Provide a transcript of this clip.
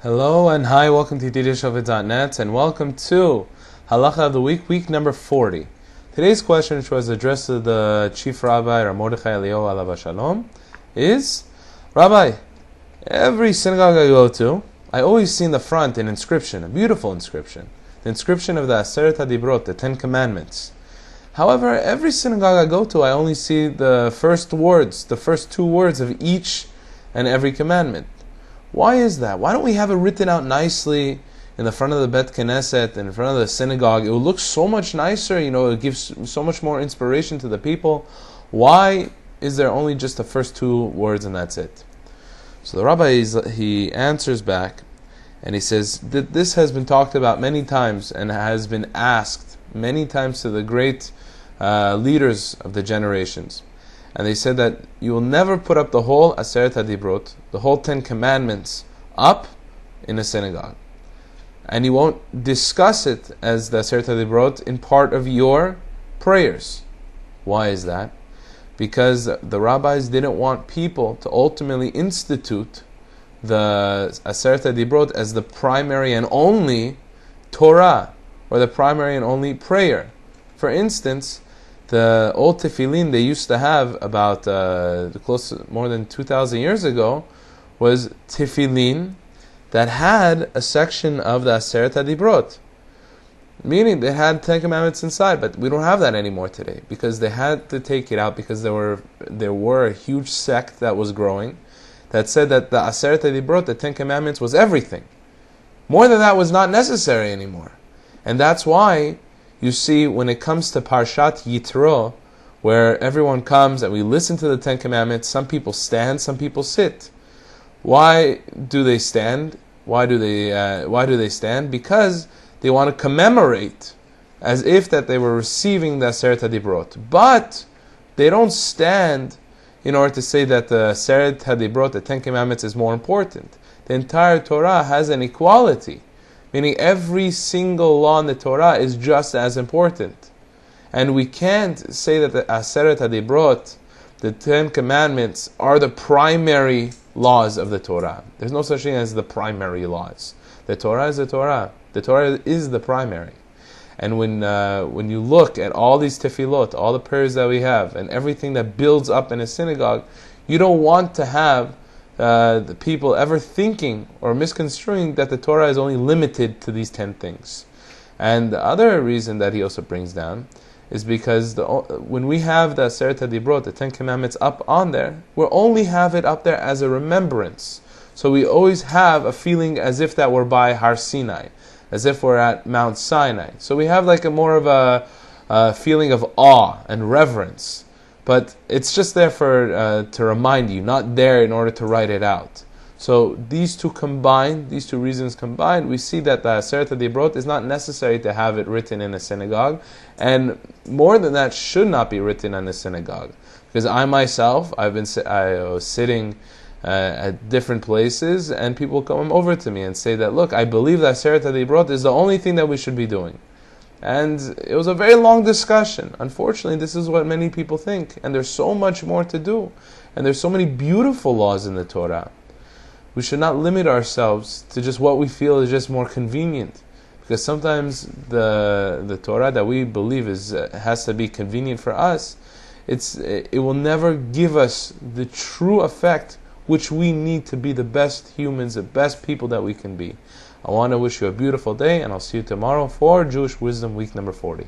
Hello and hi, welcome to Yedidia Shofet.net and welcome to Halacha of the week number 40. Today's question, which was addressed to the Chief Rabbi, Rav Mordechai Eliyahu Alav Shalom, is, Rabbi, every synagogue I go to, I always see in the front an inscription, a beautiful inscription, the inscription of the Aseret HaDibrot, the 10 Commandments. However, every synagogue I go to, I only see the first words, the first two words of each and every commandment. Why is that? Why don't we have it written out nicely in the front of the Bet Knesset, in front of the synagogue? It will look so much nicer, it gives so much more inspiration to the people. Why is there only just the first two words and that's it? So the Rabbi, he answers back and he says that this has been talked about many times and has been asked many times to the great leaders of the generations. And they said that you will never put up the whole Aseret HaDibrot, the whole 10 Commandments, up in a synagogue. And you won't discuss it as the Aseret HaDibrot in part of your prayers. Why is that? Because the rabbis didn't want people to ultimately institute the Aseret HaDibrot as the primary and only Torah, or the primary and only prayer. For instance, the old tefillin they used to have about more than 2,000 years ago was tefillin that had a section of the Aseret HaDibrot, meaning they had 10 Commandments inside, but we don't have that anymore today because they had to take it out because there were a huge sect that was growing that said that the Aseret HaDibrot, the 10 Commandments, was everything. More than that was not necessary anymore. And that's why you see, when it comes to Parshat Yitro, where everyone comes and we listen to the 10 Commandments, some people stand, some people sit. Why do they stand? Why do they stand? Because they want to commemorate, as if that they were receiving the Aseret HaDibrot. But they don't stand in order to say that the Aseret HaDibrot, the 10 Commandments, is more important. The entire Torah has an equality. Meaning every single law in the Torah is just as important. And we can't say that the Aseret HaDibrot, the 10 Commandments, are the primary laws of the Torah. There's no such thing as the primary laws. The Torah is the Torah. The Torah is the primary. And when you look at all these tefillot, all the prayers that we have, and everything that builds up in a synagogue, you don't want to have the people ever thinking or misconstruing that the Torah is only limited to these 10 things. And the other reason that he also brings down is because when we have the Aseret HaDibrot, the 10 Commandments, up on there, we'll only have it up there as a remembrance. So we always have a feeling as if that we're by Har Sinai, as if we're at Mount Sinai. So we have like a more of a feeling of awe and reverence. But it's just there to remind you, not there in order to write it out. So these two reasons combined, we see that the Aseret HaDibrot is not necessary to have it written in a synagogue, and more than that, should not be written in a synagogue. Because I myself, I was sitting at different places, and people come over to me and say that, look, I believe that Aseret HaDibrot is the only thing that we should be doing. And it was a very long discussion. Unfortunately, this is what many people think. And there's so much more to do. And there's so many beautiful laws in the Torah. We should not limit ourselves to just what we feel is just more convenient. Because sometimes the Torah that we believe has to be convenient for us, it will never give us the true effect which we need to be the best humans, the best people that we can be. I want to wish you a beautiful day, and I'll see you tomorrow for Jewish Wisdom Week number 40.